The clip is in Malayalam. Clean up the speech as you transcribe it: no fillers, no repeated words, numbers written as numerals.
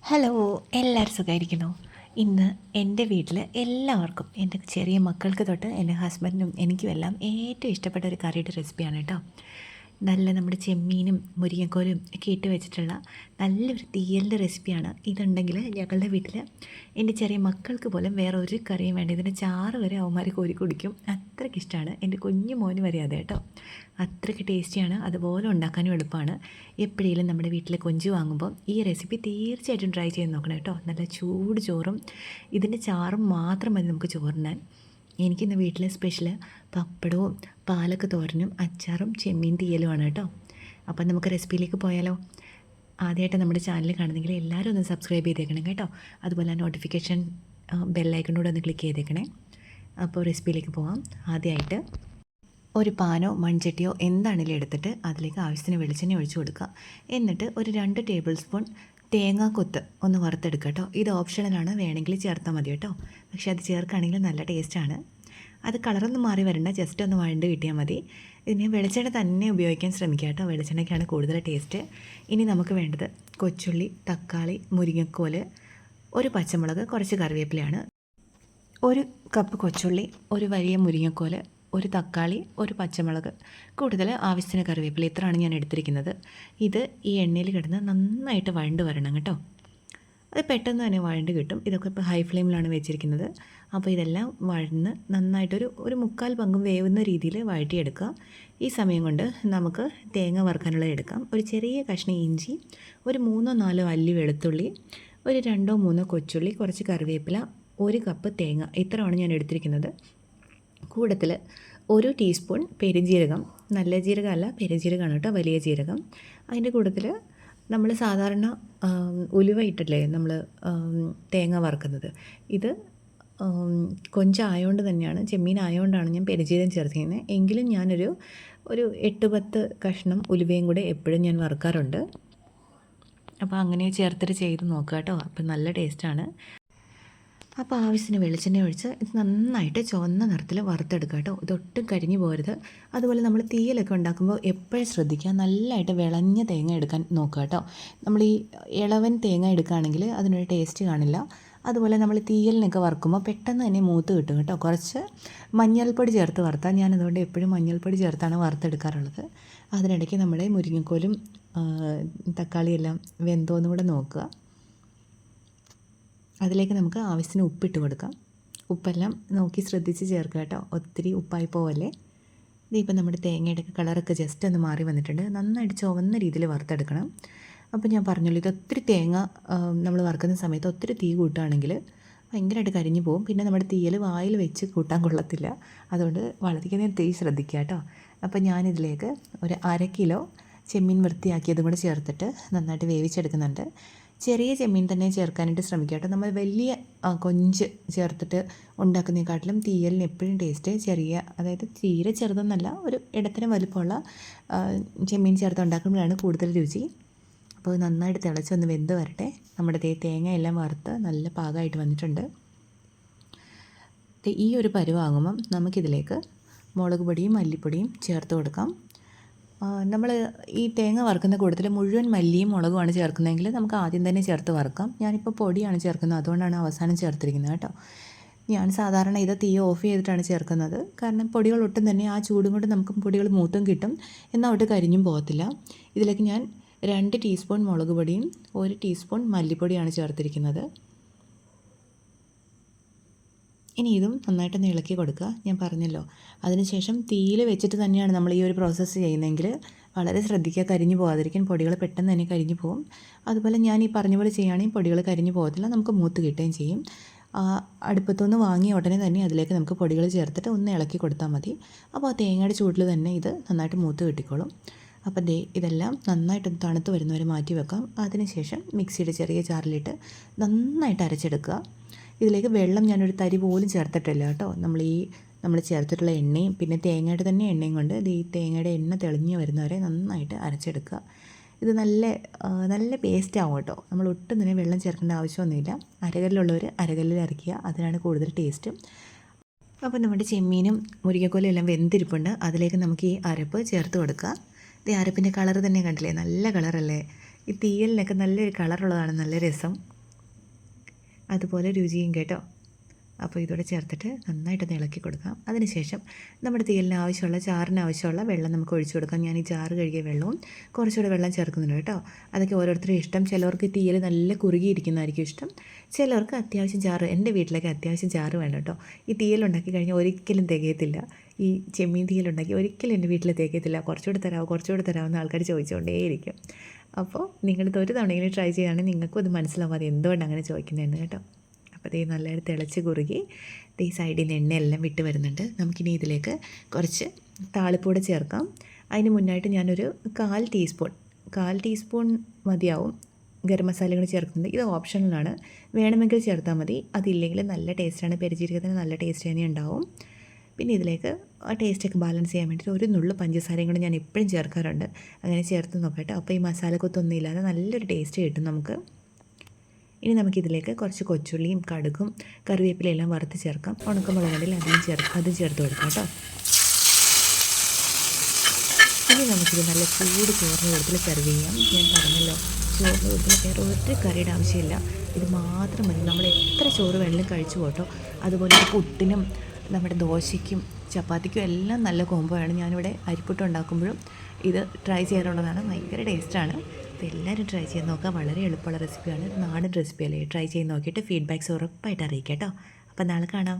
ഹലോ, എല്ലാവരും സുഖമായിരിക്കുന്നു. ഇന്ന് എൻ്റെ വീട്ടിൽ എല്ലാവർക്കും, എൻ്റെ ചെറിയ മക്കൾക്ക് തൊട്ട് എൻ്റെ ഹസ്ബൻഡിനും എനിക്കുമെല്ലാം ഏറ്റവും ഇഷ്ടപ്പെട്ട ഒരു കറിയുടെ റെസിപ്പിയാണ് കേട്ടോ. നല്ല നമ്മുടെ ചെമ്മീനും മുരിങ്ങക്കോലും ഒക്കെ ഇട്ട് വെച്ചിട്ടുള്ള നല്ലൊരു തീയലിൻ്റെ റെസിപ്പിയാണ്. ഇതുണ്ടെങ്കിൽ ഞങ്ങളുടെ വീട്ടിൽ എൻ്റെ ചെറിയ മക്കൾക്ക് പോലും വേറെ ഒരു കറിയും വേണ്ട, ഇതിൻ്റെ ചാറ് വരെ അവന്മാർ കോരി കുടിക്കും. അത്രയ്ക്ക് ഇഷ്ടമാണ്. എൻ്റെ കുഞ്ഞു മോന് വരെ അതെ കേട്ടോ. അത്രയ്ക്ക് ടേസ്റ്റിയാണ്, അതുപോലെ ഉണ്ടാക്കാനും എളുപ്പമാണ്. എപ്പോഴേലും നമ്മുടെ വീട്ടിൽ കൊഞ്ച് വാങ്ങുമ്പോൾ ഈ റെസിപ്പി തീർച്ചയായിട്ടും ട്രൈ ചെയ്ത് നോക്കണം കേട്ടോ. നല്ല ചൂട് ചോറും ഇതിൻ്റെ ചാറും മാത്രം മതി നമുക്ക് ചോറിനാൻ. എനിക്കിന്ന് വീട്ടിലെ സ്പെഷ്യൽ പപ്പടവും പാലക്ക തോരനും അച്ചാറും ചെമ്മീൻ തീയലുമാണ് കേട്ടോ. അപ്പം നമുക്ക് റെസിപ്പിയിലേക്ക് പോയാലോ. ആദ്യമായിട്ട് നമ്മുടെ ചാനൽ കാണുന്നെങ്കിൽ എല്ലാവരും ഒന്ന് സബ്സ്ക്രൈബ് ചെയ്തേക്കണം കേട്ടോ. അതുപോലെ നോട്ടിഫിക്കേഷൻ ബെല്ലൈക്കണോട് ഒന്ന് ക്ലിക്ക് ചെയ്തേക്കണേ. അപ്പോൾ റെസിപ്പിയിലേക്ക് പോകാം. ആദ്യമായിട്ട് ഒരു പാനോ മൺചട്ടിയോ എന്താണെങ്കിലും എടുത്തിട്ട് അതിലേക്ക് ആവശ്യത്തിന് വെളിച്ചെണ്ണ ഒഴിച്ചു കൊടുക്കുക. എന്നിട്ട് ഒരു 2 ടേബിൾ സ്പൂൺ തേങ്ങാക്കൊത്ത് ഒന്ന് വറുത്തെടുക്കുക കേട്ടോ. ഇത് ഓപ്ഷണലാണ്, വേണമെങ്കിൽ ചേർത്താൽ മതി കേട്ടോ. പക്ഷേ അത് ചേർക്കുകയാണെങ്കിൽ നല്ല ടേസ്റ്റാണ്. അത് കളറൊന്നും മാറി വരണ്ട, ജസ്റ്റ് ഒന്ന് വഴണ്ട് കിട്ടിയാൽ മതി. ഇതിന് വെളിച്ചെണ്ണ തന്നെ ഉപയോഗിക്കാൻ ശ്രമിക്കുക കേട്ടോ, വെളിച്ചെണ്ണയ്ക്കാണ് കൂടുതൽ ടേസ്റ്റ്. ഇനി നമുക്ക് വേണ്ടത് കൊച്ചുള്ളി, തക്കാളി, മുരിങ്ങക്കോല്, ഒരു പച്ചമുളക്, കുറച്ച് കറിവേപ്പിലയാണ്. 1 കപ്പ് കൊച്ചുള്ളി, ഒരു വലിയ മുരിങ്ങക്കോല്, ഒരു തക്കാളി, ഒരു പച്ചമുളക്, കൂടുതൽ ആവശ്യത്തിന് കറിവേപ്പില, ഇത്രയാണ് ഞാൻ എടുത്തിരിക്കുന്നത്. ഇത് ഈ എണ്ണയിൽ കിടന്ന് നന്നായിട്ട് വഴണ്ട് വരണം കേട്ടോ. അത് പെട്ടെന്ന് തന്നെ വഴണ്ട് കിട്ടും. ഇതൊക്കെ ഇപ്പോൾ ഹൈ ഫ്ലെയിമിലാണ് വെച്ചിരിക്കുന്നത്. അപ്പോൾ ഇതെല്ലാം വഴന്ന് നന്നായിട്ടൊരു 1/4 പങ്കും വേവുന്ന രീതിയിൽ വഴറ്റിയെടുക്കുക. ഈ സമയം കൊണ്ട് നമുക്ക് തേങ്ങ വറുക്കാനുള്ളത് എടുക്കാം. ഒരു ചെറിയ കഷ്ണം ഇഞ്ചി, ഒരു 3-4 അല്ലി വെളുത്തുള്ളി, ഒരു 2-3 കൊച്ചുള്ളി, കുറച്ച് കറിവേപ്പില, 1 കപ്പ് തേങ്ങ, ഇത്രയാണ് ഞാൻ എടുത്തിരിക്കുന്നത്. കൂടത്തിൽ 1 ടീസ്പൂൺ പെരുംജീരകം, നല്ല ജീരകമല്ല പെരുംജീരകമാണ് കേട്ടോ, വലിയ ജീരകം. അതിൻ്റെ കൂട്ടത്തിൽ നമ്മൾ സാധാരണ ഉലുവ ഇട്ടല്ലേ നമ്മൾ തേങ്ങ വറുക്കുന്നത്. ഇത് കൊഞ്ചായതുകൊണ്ട് തന്നെയാണ്, ചെമ്മീൻ ആയതുകൊണ്ടാണ് ഞാൻ പെരുംജീരകം ചേർത്തിരിക്കുന്നത്. എങ്കിലും ഞാനൊരു 8-10 കഷ്ണം ഉലുവയും കൂടെ എപ്പോഴും ഞാൻ വറുക്കാറുണ്ട്. അപ്പോൾ അങ്ങനെ ചേർത്തിട്ട് ചെയ്ത് നോക്കുക കേട്ടോ. അപ്പം നല്ല ടേസ്റ്റാണ്. അപ്പോൾ ആവശ്യത്തിന് വെളിച്ചെണ്ണ ഒഴിച്ച് ഇത് നന്നായിട്ട് ചുവന്ന നിറത്തിൽ വറുത്തെടുക്കുക കേട്ടോ. ഇതൊട്ടും കരിഞ്ഞു പോരുത്. അതുപോലെ നമ്മൾ തീയലൊക്കെ ഉണ്ടാക്കുമ്പോൾ എപ്പോഴും ശ്രദ്ധിക്കുക, നല്ലതായിട്ട് വിളഞ്ഞ തേങ്ങ എടുക്കാൻ നോക്കുക കേട്ടോ. നമ്മൾ ഈ ഇളവൻ തേങ്ങ എടുക്കുകയാണെങ്കിൽ അതിനൊരു ടേസ്റ്റ് കാണില്ല. അതുപോലെ നമ്മൾ തീയലിനൊക്കെ വറുക്കുമ്പോൾ പെട്ടെന്ന് തന്നെ മൂത്ത് കിട്ടും കേട്ടോ. കുറച്ച് മഞ്ഞൾപ്പൊടി ചേർത്ത് വറുത്താൽ, ഞാനതുകൊണ്ട് എപ്പോഴും മഞ്ഞൾപ്പൊടി ചേർത്താണ് വറുത്തെടുക്കാറുള്ളത്. അതിനിടയ്ക്ക് നമ്മുടെ മുരിങ്ങക്കോലും തക്കാളിയെല്ലാം വെന്തോന്നും കൂടെ നോക്കുക. അതിലേക്ക് നമുക്ക് ആവശ്യത്തിന് ഉപ്പിട്ട് കൊടുക്കാം. ഉപ്പെല്ലാം നോക്കി ശ്രദ്ധിച്ച് ചേർക്കുക കേട്ടോ, ഒത്തിരി ഉപ്പായി പോവല്ലേ. ഇതിപ്പോൾ നമ്മുടെ തേങ്ങയുടെ കളറൊക്കെ ജസ്റ്റ് ഒന്ന് മാറി വന്നിട്ടുണ്ട്. നന്നായിട്ട് ചുവന്ന രീതിയിൽ വറുത്തെടുക്കണം. അപ്പോൾ ഞാൻ പറഞ്ഞല്ലോ, ഇത് ഒത്തിരി തേങ്ങ നമ്മൾ വറുക്കുന്ന സമയത്ത് ഒത്തിരി തീ കൂട്ടുകയാണെങ്കിൽ ഭയങ്കരമായിട്ട് കരിഞ്ഞു പോകും. പിന്നെ നമ്മുടെ തീയൽ വായിൽ വെച്ച് കൂട്ടാൻ കൊള്ളത്തില്ല. അതുകൊണ്ട് വളരെയധികം തീ ശ്രദ്ധിക്കുക കേട്ടോ. അപ്പോൾ ഞാനിതിലേക്ക് ഒരു 1/2 കിലോ ചെമ്മീൻ വൃത്തിയാക്കിയതും കൂടെ ചേർത്തിട്ട് നന്നായിട്ട് വേവിച്ചെടുക്കുന്നുണ്ട്. ചെറിയ ചെമ്മീൻ തന്നെ ചേർക്കാനായിട്ട് ശ്രമിക്കുക കേട്ടോ. നമ്മൾ വലിയ കൊഞ്ച് ചേർത്തിട്ട് ഉണ്ടാക്കുന്നതിനെക്കാട്ടിലും തീയലിന് എപ്പോഴും ടേസ്റ്റ് ചെറിയ, അതായത് തീരെ ചെറുതൊന്നല്ല, ഒരു ഇടത്തരം വലുപ്പമുള്ള ചെമ്മീൻ ചേർത്ത് ഉണ്ടാക്കുമ്പോഴാണ് കൂടുതൽ രുചി. അപ്പോൾ നന്നായിട്ട് തിളച്ചൊന്ന് വെന്ത് വരട്ടെ. നമ്മുടെ തേങ്ങ എല്ലാം വറുത്ത് നല്ല പാകമായിട്ട് വന്നിട്ടുണ്ട്. ഈ ഒരു പരുവാകുമ്പം നമുക്കിതിലേക്ക് മുളക് പൊടിയും മല്ലിപ്പൊടിയും ചേർത്ത് കൊടുക്കാം. നമ്മൾ ഈ തേങ്ങ വറുക്കുന്ന കൂട്ടത്തിൽ മുഴുവൻ മല്ലിയും മുളകുമാണ് ചേർക്കുന്നതെങ്കിൽ നമുക്ക് ആദ്യം തന്നെ ചേർത്ത് വറുക്കാം. ഞാനിപ്പോൾ പൊടിയാണ് ചേർക്കുന്നത്, അതുകൊണ്ടാണ് അവസാനം ചേർത്തിരിക്കുന്നത് കേട്ടോ. ഞാൻ സാധാരണ ഇത് തീ ഓഫ് ചെയ്തിട്ടാണ് ചേർക്കുന്നത്. കാരണം പൊടികൾ ഒട്ടും തന്നെ ആ ചൂടും കൊണ്ട് നമുക്ക് പൊടികൾ മൂത്തും കിട്ടും, എന്നാൽ ഒട്ട് കരിഞ്ഞും പോകത്തില്ല. ഇതിലേക്ക് ഞാൻ 2 ടീസ്പൂൺ മുളക് പൊടിയും 1 ടീസ്പൂൺ മല്ലിപ്പൊടിയാണ് ചേർത്തിരിക്കുന്നത്. ഇനി ഇതും നന്നായിട്ടൊന്ന് ഇളക്കി കൊടുക്കുക. ഞാൻ പറഞ്ഞല്ലോ, അതിനുശേഷം തീയിൽ വെച്ചിട്ട് തന്നെയാണ് നമ്മൾ ഈ ഒരു പ്രോസസ്സ് ചെയ്യുന്നതെങ്കിൽ വളരെ ശ്രദ്ധിക്കുക, കരിഞ്ഞു പോകാതിരിക്കാൻ. പൊടികൾ പെട്ടെന്ന് തന്നെ കരിഞ്ഞു പോകും. അതുപോലെ ഞാൻ ഈ പറഞ്ഞ പോലെ ചെയ്യുകയാണെങ്കിൽ പൊടികൾ കരിഞ്ഞു പോകത്തില്ല, നമുക്ക് മൂത്ത് കിട്ടുകയും ചെയ്യും. അടുപ്പത്തുനിന്ന് വാങ്ങിയ ഉടനെ തന്നെ അതിലേക്ക് നമുക്ക് പൊടികൾ ചേർത്തിട്ട് ഒന്ന് ഇളക്കി കൊടുത്താൽ മതി. അപ്പോൾ ആ തേങ്ങയുടെ ചൂടിൽ തന്നെ ഇത് നന്നായിട്ട് മൂത്ത് കിട്ടിക്കോളും. അപ്പോൾ ഇതെല്ലാം നന്നായിട്ട് തണുത്ത് വരുന്നവരെ മാറ്റി വെക്കാം. അതിനുശേഷം മിക്സിയുടെ ചെറിയ ജാറിലിട്ട് നന്നായിട്ട് അരച്ചെടുക്കുക. ഇതിലേക്ക് വെള്ളം ഞാനൊരു തരി പോലും ചേർത്തിട്ടില്ല കേട്ടോ. നമ്മൾ ചേർത്തിട്ടുള്ള എണ്ണയും പിന്നെ തേങ്ങയുടെ തന്നെ എണ്ണയും കൊണ്ട് ഈ തേങ്ങയുടെ എണ്ണ തെളിഞ്ഞ് വരുന്നവരെ നന്നായിട്ട് അരച്ചെടുക്കുക. ഇത് നല്ല പേസ്റ്റ് ആവും കേട്ടോ. നമ്മൾ ഒട്ടും തന്നെ വെള്ളം ചേർക്കേണ്ട ആവശ്യമൊന്നുമില്ല. അരകല്ലുള്ളവർ അരകല്ലിൽ അരയ്ക്കുക, അതിനാണ് കൂടുതൽ ടേസ്റ്റ്. അപ്പോൾ നമ്മുടെ ചെമ്മീനും മുരിങ്ങക്കോലും എല്ലാം വെന്തിരിപ്പുണ്ട്. അതിലേക്ക് നമുക്ക് ഈ അരപ്പ് ചേർത്ത് കൊടുക്കുക. ഈ അരപ്പിൻ്റെ കളർ തന്നെ കണ്ടില്ലേ, നല്ല കളറല്ലേ. ഈ തീയലിനൊക്കെ നല്ലൊരു കളറുള്ളതാണ്, നല്ല രസം. അതുപോലെ രുചിയും കേട്ടോ. അപ്പോൾ ഇതോടെ ചേർത്തിട്ട് നന്നായിട്ടൊന്ന് ഇളക്കി കൊടുക്കാം. അതിനുശേഷം നമ്മുടെ തീയലിന് ആവശ്യമുള്ള ചാറിന് ആവശ്യമുള്ള വെള്ളം നമുക്ക് ഒഴിച്ചു കൊടുക്കാം. ഞാൻ ഈ ചാറ് കഴുകിയ വെള്ളവും കുറച്ചുകൂടെ വെള്ളം ചേർക്കുന്നുണ്ട് കേട്ടോ. അതൊക്കെ ഓരോരുത്തരും ഇഷ്ടം. ചിലവർക്ക് തീയൽ നല്ല കുറുകിയിരിക്കുന്നതായിരിക്കും ഇഷ്ടം, ചിലവർക്ക് അത്യാവശ്യം ചാറ്. എൻ്റെ വീട്ടിലൊക്കെ അത്യാവശ്യം ചാറ് വേണം കേട്ടോ. ഈ തീയലുണ്ടാക്കി കഴിഞ്ഞാൽ ഒരിക്കലും തികയത്തില്ല. ഈ ചെമ്മീൻ തീയലുണ്ടാക്കി ഒരിക്കലും എൻ്റെ വീട്ടിൽ തികയത്തില്ല. കുറച്ചുകൂടെ തരാമെന്ന് ആൾക്കാർ ചോദിച്ചുകൊണ്ടേയിരിക്കും. അപ്പോൾ നിങ്ങളിത് ഒരു തവണയെങ്കിലും ട്രൈ ചെയ്യുകയാണെങ്കിൽ നിങ്ങൾക്കും അത് മനസ്സിലാവും അത് എന്തുകൊണ്ട് അങ്ങനെ ചോദിക്കുന്നതെന്ന് കേട്ടോ. അപ്പോൾ ഇത് നല്ലതായിട്ട് തിളച്ച് കുറുകി ഈ സൈഡിൽ നിന്ന് എണ്ണയെല്ലാം വിട്ട് വരുന്നുണ്ട്. നമുക്കിനി ഇതിലേക്ക് കുറച്ച് താളിപ്പൂടെ ചേർക്കാം. അതിന് മുന്നായിട്ട് ഞാനൊരു 1/4 ടീസ്പൂൺ മതിയാവും ഗരം മസാലകൾ ചേർക്കുന്നത്. ഇത് ഓപ്ഷണലാണ്, വേണമെങ്കിൽ ചേർത്താൽ മതി. അതില്ലെങ്കിൽ നല്ല ടേസ്റ്റാണ്. പെരിഞ്ചീരകത്തിന് നല്ല ടേസ്റ്റ് തന്നെ ഉണ്ടാവും. പിന്നെ ഇതിലേക്ക് ആ ടേസ്റ്റൊക്കെ ബാലൻസ് ചെയ്യാൻ വേണ്ടിയിട്ട് ഒരു നുള്ളു പഞ്ചസാരയും കൂടെ ഞാൻ എപ്പോഴും ചേർക്കാറുണ്ട്. അങ്ങനെ ചേർത്ത് നോക്കട്ടെ. അപ്പോൾ ഈ മസാലക്കൊത്തൊന്നും ഇല്ലാതെ നല്ലൊരു ടേസ്റ്റ് കിട്ടും നമുക്ക്. ഇനി നമുക്കിതിലേക്ക് കുറച്ച് കൊച്ചുള്ളിയും കടുകും കറിവേപ്പിലയെല്ലാം വറുത്ത് ചേർക്കാം. ഉണക്കമുളകുണ്ടെങ്കിൽ അതും ചേർത്ത് കൊടുക്കാം കേട്ടോ. ഇനി നമുക്കിത് നല്ല ചൂട് ചോറിന് കൂടുതൽ സെർവ് ചെയ്യാം. ഞാൻ പറഞ്ഞല്ലോ, ചോറിന് കൂടുതൽ വേറെ ഒരു കറിയുടെ ആവശ്യമില്ല, ഇത് മാത്രം മതി. നമ്മൾ എത്ര ചോറ് വെള്ളം കഴിച്ചു പോട്ടോ. അതുപോലെ പുട്ടിനും നമ്മുടെ ദോശയ്ക്കും ചപ്പാത്തിക്കും എല്ലാം നല്ല കോംബോ ആണ്. ഞാനിവിടെ അരിപ്പുട്ട് ഉണ്ടാക്കുമ്പോഴും ഇത് ട്രൈ ചെയ്യാറുള്ളതാണ്. ഭയങ്കര ടേസ്റ്റാണ്. അപ്പോൾ എല്ലാവരും ട്രൈ ചെയ്ത് നോക്കുക. വളരെ എളുപ്പമുള്ള റെസിപ്പിയാണ്. നാടൻ റെസിപ്പിയല്ലേ. ട്രൈ ചെയ്ത് നോക്കിയിട്ട് ഫീഡ്ബാക്ക്സ് ഉറപ്പായിട്ട് അറിയിക്കാം കേട്ടോ. അപ്പോൾ നാളെ കാണാം.